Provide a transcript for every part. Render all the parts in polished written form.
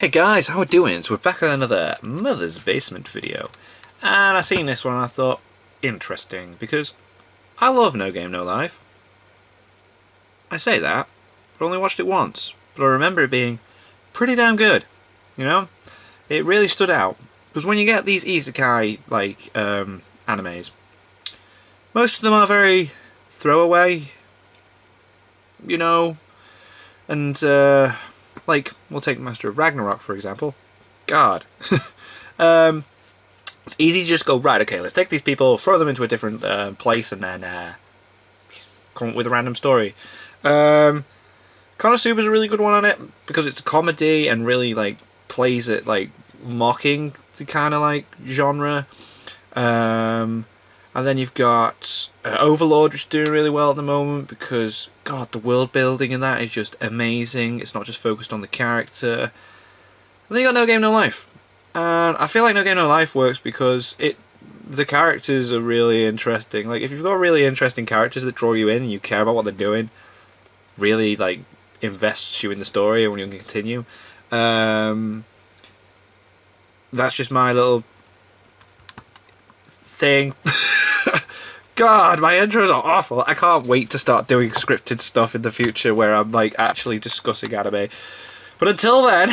Hey guys, how we doing? So we're back with another Mother's Basement video. And I seen this one and I thought, interesting, because I love No Game No Life. I say that, but I only watched it once. But I remember it being pretty damn good. You know? It really stood out. Because when you get these Isekai, like, animes, most of them are very throwaway, you know, and, like, we'll take Master of Ragnarok, for example. God. It's easy to just go, right, okay, let's take these people, throw them into a different place, and then come up with a random story. Konosuba's a really good one on it, because it's a comedy and really, like, plays it, like, mocking the kind of, like, genre. And then you've got Overlord, which is doing really well at the moment, because, God, the world building in that is just amazing. It's not just focused on the character. And then you got No Game No Life. And I feel like No Game No Life works because the characters are really interesting. Like, if you've got really interesting characters that draw you in and you care about what they're doing, really, like, invests you in the story and when you can continue. That's just my little thing. God, my intros are awful. I can't wait to start doing scripted stuff in the future where I'm, like, actually discussing anime. But until then,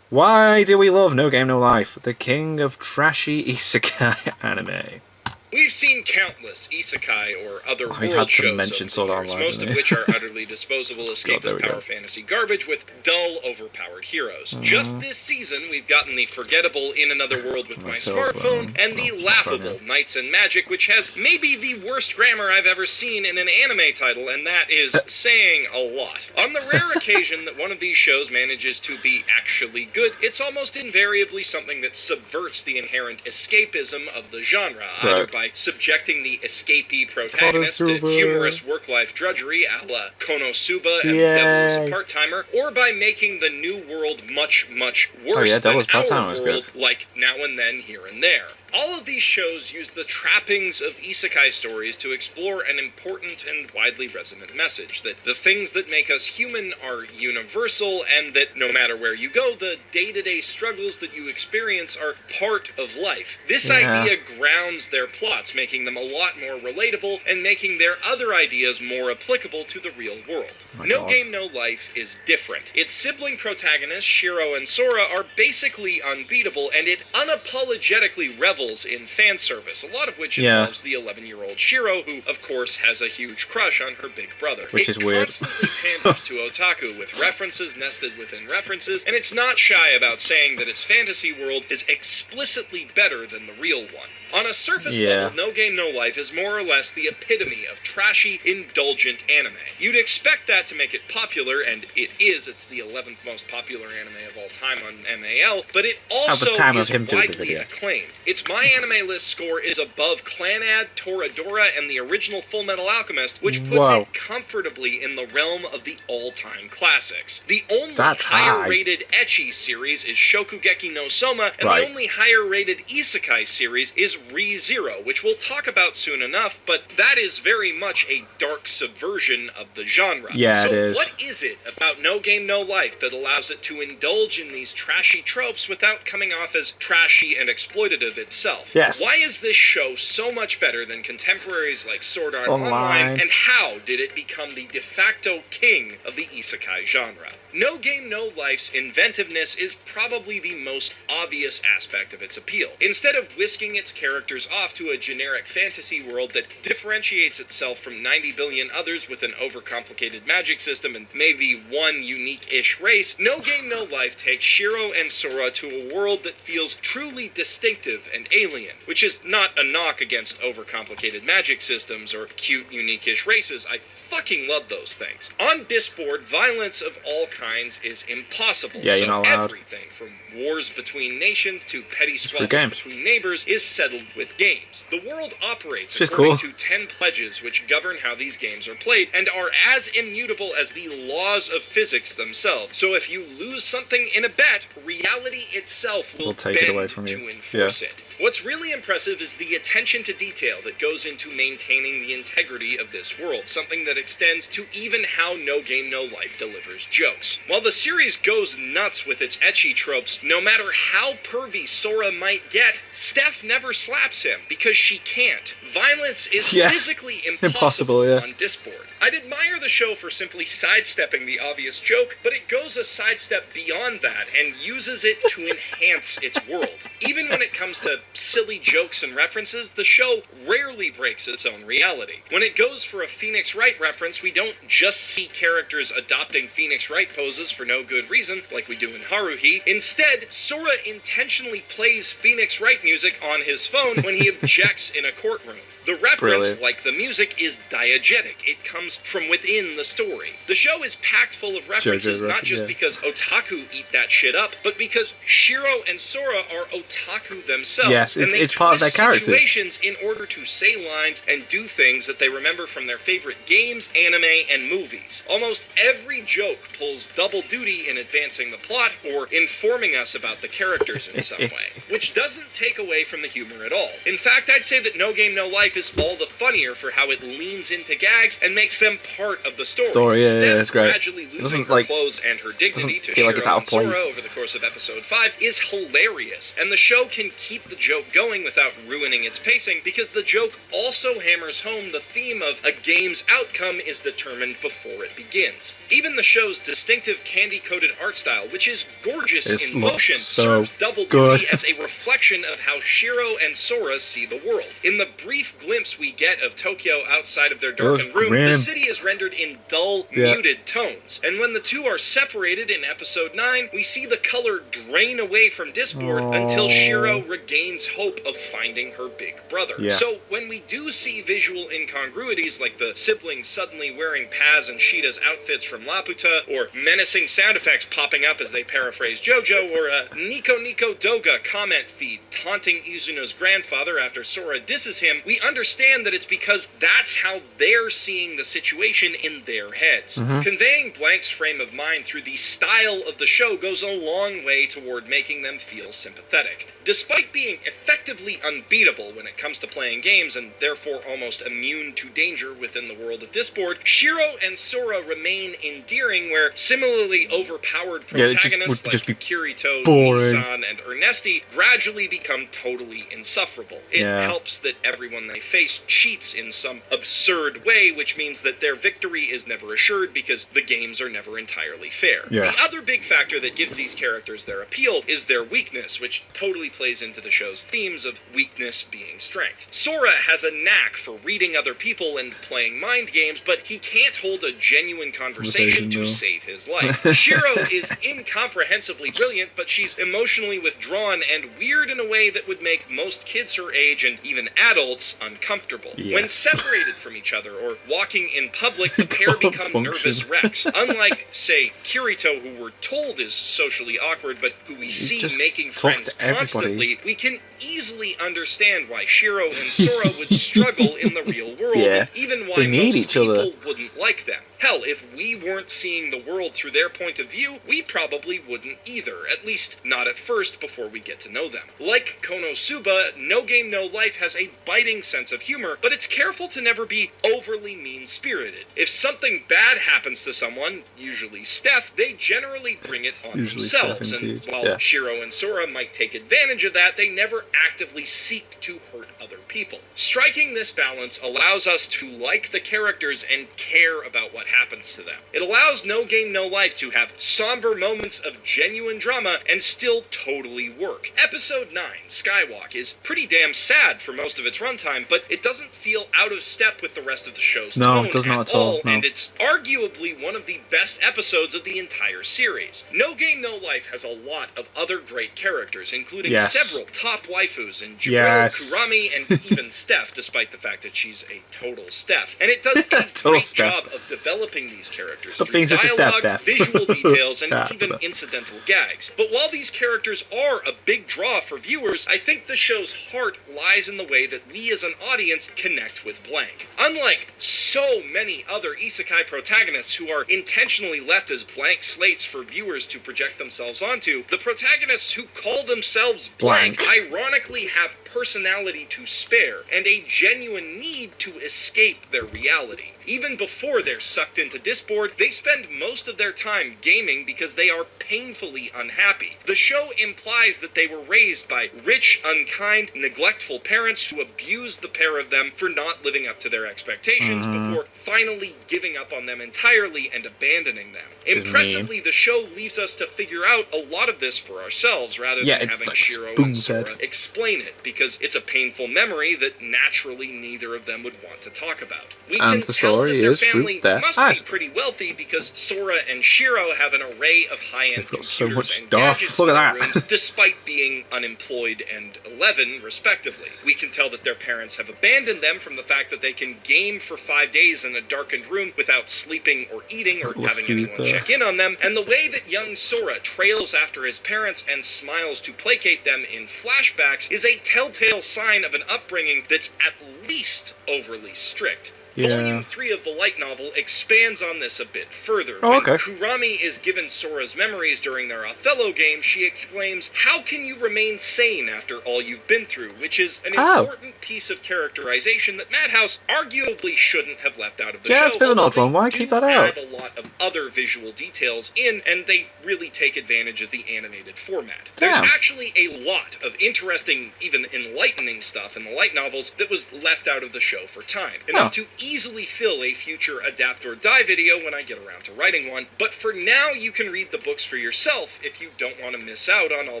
why do we love No Game No Life? The king of trashy isekai anime. We've seen countless isekai or other world had to shows mention over Sword the Art years, Online, most of which are utterly disposable escapist power fantasy garbage with dull, overpowered heroes. Just this season, we've gotten the forgettable In Another World with My Smartphone, and the laughable Knights and Magic, which has maybe the worst grammar I've ever seen in an anime title, and that is saying a lot. On the rare occasion that one of these shows manages to be actually good, it's almost invariably something that subverts the inherent escapism of the genre, either by subjecting the escapee protagonist to humorous work-life drudgery a la Konosuba and The Devil is a Part-Timer, or by making the new world much, much worse than our world, like Now and Then, Here and There. All of these shows use the trappings of isekai stories to explore an important and widely resonant message, that the things that make us human are universal, and that no matter where you go, the day-to-day struggles that you experience are part of life. This idea grounds their plots, making them a lot more relatable, and making their other ideas more applicable to the real world. No Game No Life is different. Its sibling protagonists, Shiro and Sora, are basically unbeatable, and it unapologetically revels in fan service, a lot of which involves the 11-year-old Shiro, who, of course, has a huge crush on her big brother. Which is weird. It constantly panders to otaku, with references nested within references, and it's not shy about saying that its fantasy world is explicitly better than the real one. On a surface level, No Game No Life is more or less the epitome of trashy, indulgent anime. You'd expect that to make it popular, and it is. It's the 11th most popular anime of all time on MAL, but it also is widely acclaimed. Its My Anime List score is above Clannad, Toradora, and the original Full Metal Alchemist, which puts it comfortably in the realm of the all-time classics. The only higher-rated ecchi series is Shokugeki no Soma, and the only higher-rated isekai series is Re:Zero, which we'll talk about soon enough, but that is very much a dark subversion of the genre. Yeah, so it is. What is it about No Game No Life that allows it to indulge in these trashy tropes without coming off as trashy and exploitative itself? Yes. Why is this show so much better than contemporaries like Sword Art Online, and how did it become the de facto king of the isekai genre? No Game No Life's inventiveness is probably the most obvious aspect of its appeal. Instead of whisking its characters off to a generic fantasy world that differentiates itself from 90 billion others with an overcomplicated magic system and maybe one unique-ish race, No Game No Life takes Shiro and Sora to a world that feels truly distinctive and alien, which is not a knock against overcomplicated magic systems or cute, unique-ish races. I fucking love those things. On Disboard, violence of all kinds is impossible. Yeah, you're not allowed. Everything from wars between nations to petty squabbles between neighbors is settled with games. The world operates according to 10 pledges which govern how these games are played and are as immutable as the laws of physics themselves. So if you lose something in a bet, reality itself will take it away from to you. enforce it. What's really impressive is the attention to detail that goes into maintaining the integrity of this world, something that extends to even how No Game No Life delivers jokes. While the series goes nuts with its ecchi tropes, no matter how pervy Sora might get, Steph never slaps him, because she can't. Violence is physically impossible on Discord. I'd admire the show for simply sidestepping the obvious joke, but it goes a sidestep beyond that and uses it to enhance its world. Even when it comes to silly jokes and references, the show rarely breaks its own reality. When it goes for a Phoenix Wright reference, we don't just see characters adopting Phoenix Wright poses for no good reason, like we do in Haruhi. Instead, Sora intentionally plays Phoenix Wright music on his phone when he objects in a courtroom. The reference, like the music, is diegetic. It comes from within the story. The show is packed full of references, not just because otaku eat that shit up, but because Shiro and Sora are otaku themselves. Yes, it's part of their characters. Situations in order to say lines and do things that they remember from their favorite games, anime, and movies. Almost every joke pulls double duty in advancing the plot or informing us about the characters in some way, which doesn't take away from the humor at all. In fact, I'd say that No Game No Life is all the funnier for how it leans into gags and makes them part of the story. It's great. Gradually losing her clothes and her dignity to Shiro and Sora over the course of episode 5 is hilarious, and the show can keep the joke going without ruining its pacing, because the joke also hammers home the theme of a game's outcome is determined before it begins. Even the show's distinctive candy-coated art style, which is gorgeous in motion, serves double duty as a reflection of how Shiro and Sora see the world. In the brief glimpse we get of Tokyo outside of their darkened room, the city is rendered in dull, muted tones. And when the two are separated in episode 9, we see the color drain away from Discord until Shiro regains hope of finding her big brother. So when we do see visual incongruities like the siblings suddenly wearing Paz and Sheeta's outfits from Laputa, or menacing sound effects popping up as they paraphrase JoJo, or a Nico Nico Doga comment feed taunting Izuna's grandfather after Sora disses him, we understand that it's because that's how they're seeing the situation in their heads. Conveying Blank's frame of mind through the style of the show goes a long way toward making them feel sympathetic. Despite being effectively unbeatable when it comes to playing games, and therefore almost immune to danger within the world of Discord, Shiro and Sora remain endearing, where similarly overpowered protagonists like Kirito, Nisan, and Ernesti gradually become totally insufferable. It helps that everyone they face cheats in some absurd way, which means that their victory is never assured because the games are never entirely fair. The other big factor that gives these characters their appeal is their weakness, which totally plays into the show's themes of weakness being strength. Sora has a knack for reading other people and playing mind games, but he can't hold a genuine conversation to save his life. Shiro is incomprehensibly brilliant, but she's emotionally withdrawn and weird in a way that would make most kids her age and even adults uncomfortable. When separated from each other or walking in public, the pair become nervous wrecks. Unlike, say, Kirito, who we're told is socially awkward, but who we see making friends constantly, we can easily understand why Shiro and Sora would struggle in the real world, and even why most people wouldn't like them. Hell, if we weren't seeing the world through their point of view, we probably wouldn't either, at least not at first before we get to know them. Like Konosuba, No Game No Life has a biting sense of humor, but it's careful to never be overly mean-spirited. If something bad happens to someone, usually Steph, they generally bring it on themselves, and while Shiro and Sora might take advantage of that, they never actively seek to hurt other people. Striking this balance allows us to like the characters and care about what happens to them. It allows No Game No Life to have somber moments of genuine drama and still totally work. Episode 9, Skywalk, is pretty damn sad for most of its runtime, but it doesn't feel out of step with the rest of the show's tone it does not at all. And it's arguably one of the best episodes of the entire series. No Game No Life has a lot of other great characters, including several top waifus in Jiro, Kurami, and even Steph, despite the fact that she's a total Steph. And it does a great job of developing these characters through dialogue, visual details, and even incidental gags. But while these characters are a big draw for viewers, I think the show's heart lies in the way that we as an audience connect with blank. Unlike so many other isekai protagonists who are intentionally left as blank slates for viewers to project themselves onto, the protagonists who call themselves blank ironically have personality to spare and a genuine need to escape their reality. Even before they're sucked into Discord, they spend most of their time gaming because they are painfully unhappy. The show implies that they were raised by rich, unkind, neglectful parents who abused the pair of them for not living up to their expectations before finally giving up on them entirely and abandoning them. Impressively, the show leaves us to figure out a lot of this for ourselves rather than having like Shiro and Sora explain it, because it's a painful memory that naturally neither of them would want to talk about. We can tell that their family must be pretty wealthy because Sora and Shiro have an array of high-end computers and gadgets in their rooms, despite being unemployed and 11, respectively. We can tell that their parents have abandoned them from the fact that they can game for 5 days in a darkened room without sleeping or eating or having anyone check in on them, and the way that young Sora trails after his parents and smiles to placate them in flashbacks is a telltale sign of an upbringing that's at least overly strict. Volume 3 of the light novel expands on this a bit further. When Kurami is given Sora's memories during their Othello game, she exclaims, "How can you remain sane after all you've been through?" Which is an important piece of characterization that Madhouse arguably shouldn't have left out of the show. Yeah, it's been an odd one. Why keep that out? They add a lot of other visual details in, and they really take advantage of the animated format. There's actually a lot of interesting, even enlightening stuff in the light novels that was left out of the show for time. Enough to easily fill a future Adapt or Die video when I get around to writing one, but for now you can read the books for yourself if you don't want to miss out on all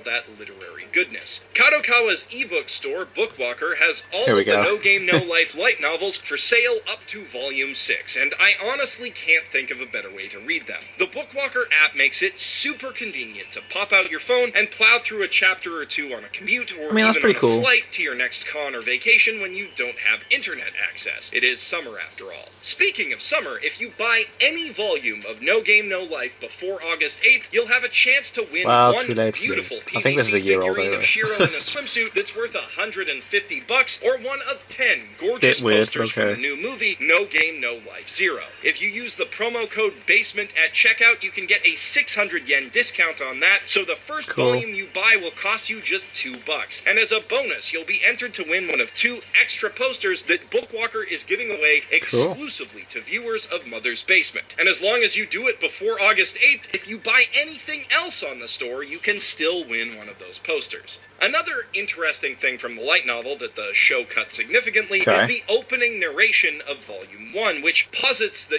that literary goodness. Kadokawa's ebook store, Bookwalker, has all of the No Game No Life light novels for sale up to Volume 6, and I honestly can't think of a better way to read them. The Bookwalker app makes it super convenient to pop out your phone and plow through a chapter or two on a commute or even on a flight to your next con or vacation when you don't have internet access. It is summer after all. Speaking of summer, if you buy any volume of No Game No Life before August 8th, you'll have a chance to win one beautiful PVC figurine of Shiro in a swimsuit that's worth $150, or one of 10 gorgeous posters from the new movie No Game No Life 0. If you use the promo code BASEMENT at checkout, you can get a 600 yen discount on that, so the first volume you buy will cost you just $2. And as a bonus, you'll be entered to win one of 2 extra posters that Bookwalker is giving away exclusively to viewers of Mother's Basement. And as long as you do it before August 8th, if you buy anything else on the store, you can still win one of those posters. Another interesting thing from the light novel that the show cut significantly is the opening narration of Volume 1, which posits that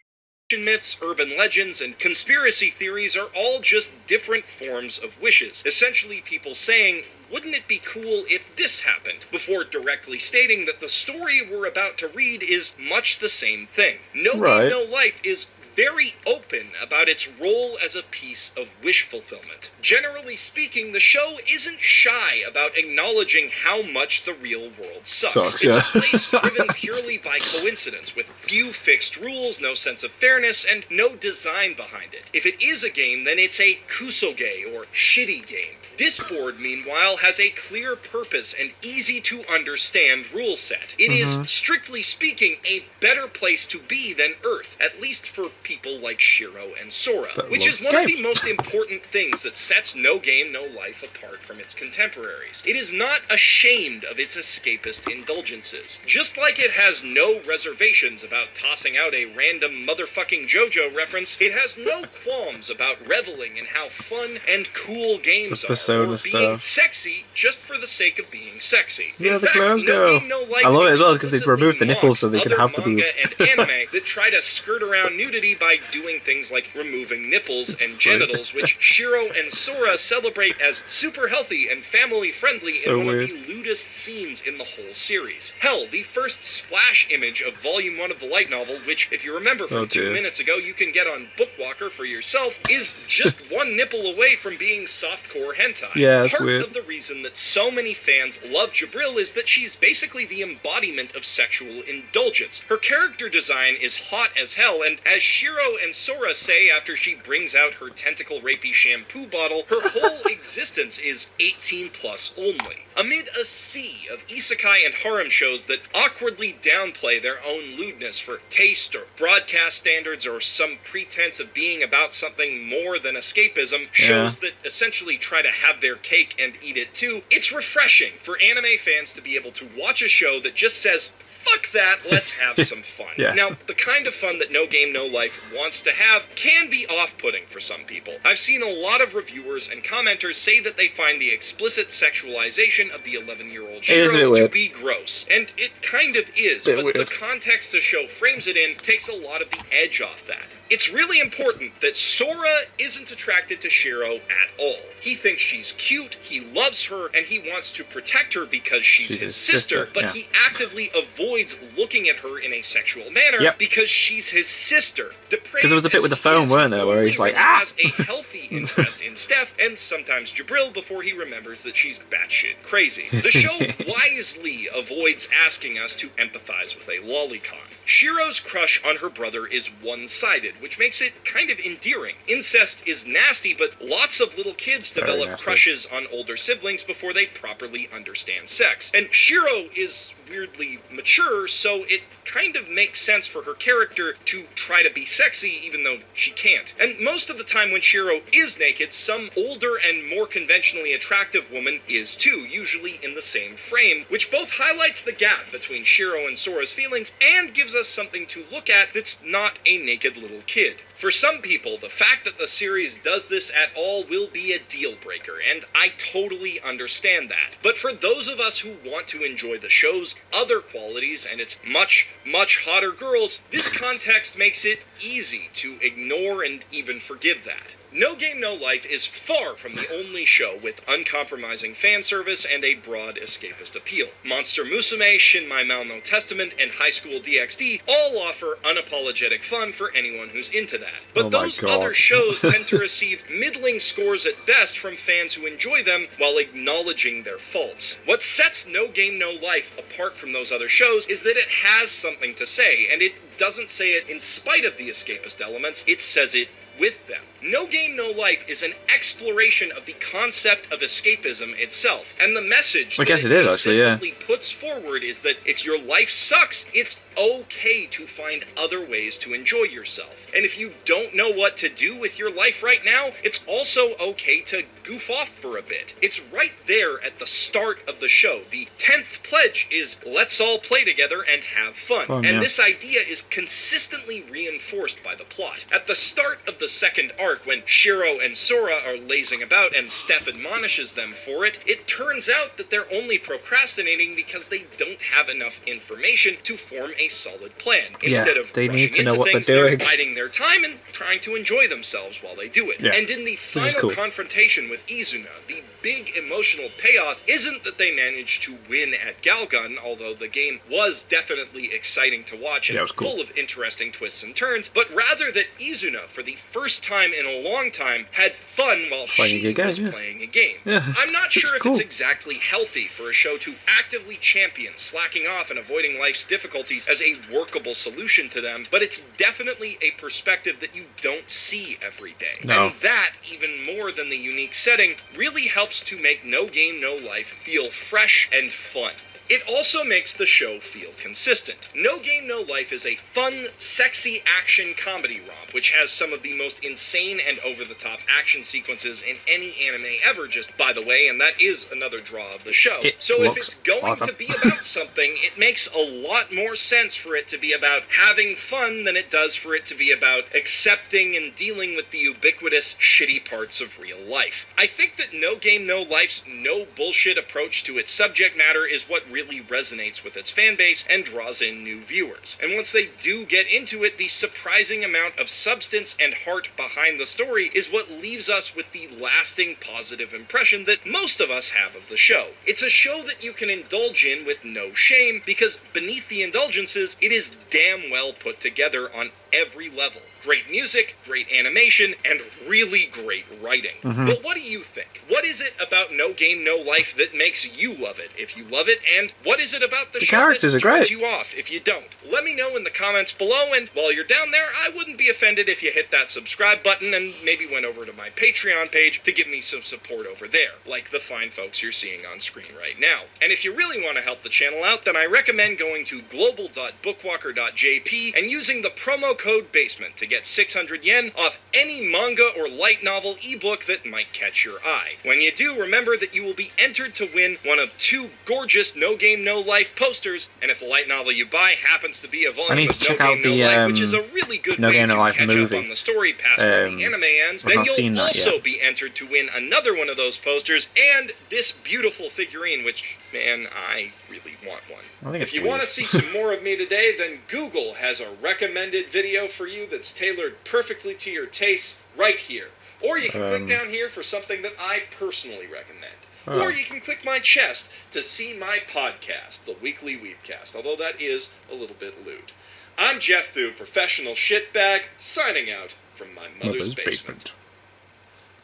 myths, urban legends, and conspiracy theories are all just different forms of wishes. Essentially people saying, "Wouldn't it be cool if this happened?" before directly stating that the story we're about to read is much the same thing. No Game No Life is very open about its role as a piece of wish fulfillment. Generally speaking, the show isn't shy about acknowledging how much the real world sucks. It's a place driven purely by coincidence, with few fixed rules, no sense of fairness, and no design behind it. If it is a game, then it's a kusoge, or shitty game. Discord, meanwhile, has a clear purpose and easy-to-understand rule set. It is, strictly speaking, a better place to be than Earth, at least for people like Shiro and Sora, which is one of the most important things that sets No Game No Life apart from its contemporaries. It is not ashamed of its escapist indulgences. Just like it has no reservations about tossing out a random motherfucking JoJo reference, it has no qualms about reveling in how fun and cool games are. Or being sexy just for the sake of being sexy. Yeah, in the fact, clowns No go. Game No Life I love it as well because they've removed the nipples so they can have the boobs. and anime that try to skirt around nudity by doing things like removing nipples and genitals, which Shiro and Sora celebrate as super healthy and family friendly in one of the lewdest scenes in the whole series. Hell, the first splash image of Volume 1 of the light novel, which, if you remember from 2 minutes ago, you can get on Bookwalker for yourself, is just one nipple away from being softcore hentai. hentai. Yeah, that's Part weird. of the reason that so many fans love Jabril is that she's basically the embodiment of sexual indulgence. Her character design is hot as hell, and as Shiro and Sora say after she brings out her tentacle-rapey shampoo bottle, her whole existence is 18 plus only. Amid a sea of isekai and harem shows that awkwardly downplay their own lewdness for taste or broadcast standards or some pretense of being about something more than escapism, shows that essentially try to have their cake and eat it too, it's refreshing for anime fans to be able to watch a show that just says, fuck that, let's have some fun. Now, the kind of fun that No Game No Life wants to have can be off-putting for some people. I've seen a lot of reviewers and commenters say that they find the explicit sexualization of the 11-year-old Shiro to be gross. And it kind of is, but the context the show frames it in takes a lot of the edge off that. It's really important that Sora isn't attracted to Shiro at all. He thinks she's cute, he loves her, and he wants to protect her because she's his sister, but he actively avoids looking at her in a sexual manner because she's his sister. Because there was a bit with the phone, weren't there, where he's like, has a healthy interest in Steph, and sometimes Jabril, before he remembers that she's batshit crazy. The show wisely avoids asking us to empathize with a lolicon. Shiro's crush on her brother is one-sided, which makes it kind of endearing. Incest is nasty, but lots of little kids develop crushes on older siblings before they properly understand sex. And Shiro is weirdly mature, so it kind of makes sense for her character to try to be sexy even though she can't. And most of the time when Shiro is naked, some older and more conventionally attractive woman is too, usually in the same frame, which both highlights the gap between Shiro and Sora's feelings and gives us something to look at that's not a naked little kid. For some people, the fact that the series does this at all will be a deal breaker, and I totally understand that. But for those of us who want to enjoy the show's other qualities and its much, much hotter girls, this context makes it easy to ignore and even forgive that. No Game No Life is far from the only show with uncompromising fan service and a broad escapist appeal. Monster Musume, Shinmai Mal No Testament, and High School DxD all offer unapologetic fun for anyone who's into that. But those other shows tend to receive middling scores at best from fans who enjoy them while acknowledging their faults. What sets No Game No Life apart from those other shows is that it has something to say, and it doesn't say it in spite of the escapist elements, it says it with them. No Game No Life is an exploration of the concept of escapism itself, and the message that it consistently puts forward is that if your life sucks, it's okay to find other ways to enjoy yourself. And if you don't know what to do with your life right now, it's also okay to goof off for a bit. It's right there at the start of the show. The 10th pledge is let's all play together and have fun. And this idea is consistently reinforced by the plot. At the start of the second arc, when Shiro and Sora are lazing about and Steph admonishes them for it, it turns out that they're only procrastinating because they don't have enough information to form a solid plan. Instead of they rushing need to know into what things, they're doing. They're biding their time and trying to enjoy themselves while they do it. And in the final confrontation with Izuna, the big emotional payoff isn't that they managed to win at Galgun, although the game was definitely exciting to watch and full of interesting twists and turns, but rather that Izuna, for the first time in a long time, had fun while she was playing a game. I'm not sure if it's exactly healthy for a show to actively champion slacking off and avoiding life's difficulties as a workable solution to them, but it's definitely a perspective that you don't see every day. And that, even more than the unique setting, really helps to make No Game No Life feel fresh and fun. It also makes the show feel consistent. No Game No Life is a fun, sexy action comedy romp, which has some of the most insane and over-the-top action sequences in any anime ever, just by the way, and that is another draw of the show. So if it's going to be about something, it makes a lot more sense for it to be about having fun than it does for it to be about accepting and dealing with the ubiquitous, shitty parts of real life. I think that No Game No Life's no-bullshit approach to its subject matter is what really resonates with its fan base and draws in new viewers. And once they do get into it, the surprising amount of substance and heart behind the story is what leaves us with the lasting positive impression that most of us have of the show. It's a show that you can indulge in with no shame, because beneath the indulgences, it is damn well put together on every level. Great music, great animation, and really great writing. But what do you think? What is it about No Game, No Life that makes you love it if you love it? And what is it about the show characters that are turns great. you off if you don't? Let me know in the comments below, and while you're down there, I wouldn't be offended if you hit that subscribe button and maybe went over to my Patreon page to give me some support over there, like the fine folks you're seeing on screen right now. And if you really want to help the channel out, then I recommend going to global.bookwalker.jp and using the promo code BASEMENT to get 600 yen off any manga or light novel ebook that might catch your eye. When you do, remember that you will be entered to win one of 2 gorgeous No Game No Life posters, and if the light novel you buy happens to be a volume of No Game No Life, which is a really good way to catch up on the story past where the anime ends, then you'll also be entered to win another one of those posters and this beautiful figurine, which, man, I really want one. If you want to see some more of me today, then Google has a recommended video for you that's tailored perfectly to your tastes right here. Or you can click down here for something that I personally recommend. Or you can click my chest to see my podcast, the Weekly Weebcast, although that is a little bit lewd. I'm Jeff Thu, professional shitbag, signing out from my mother's basement.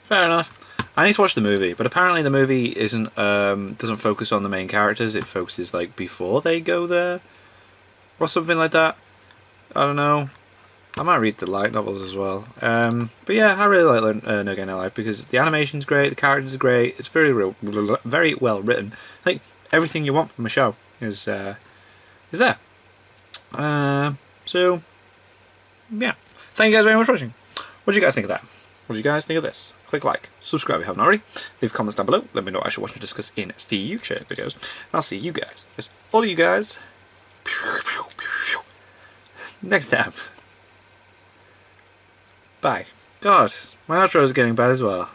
Fair enough. I need to watch the movie, but apparently the movie doesn't focus on the main characters. It focuses like before they go there, or something like that. I don't know. I might read the light novels as well. But yeah, I really like No Game No Life because the animation's great, the characters are great. It's very well written. Like everything you want from a show is there. So yeah, thank you guys very much for watching. What do you guys think of that? What do you guys think of this? Click like, subscribe if you haven't already, leave comments down below, let me know what I should watch and discuss in future videos, and I'll see you guys, all of you guys, next time. Bye. God, my outro is getting bad as well.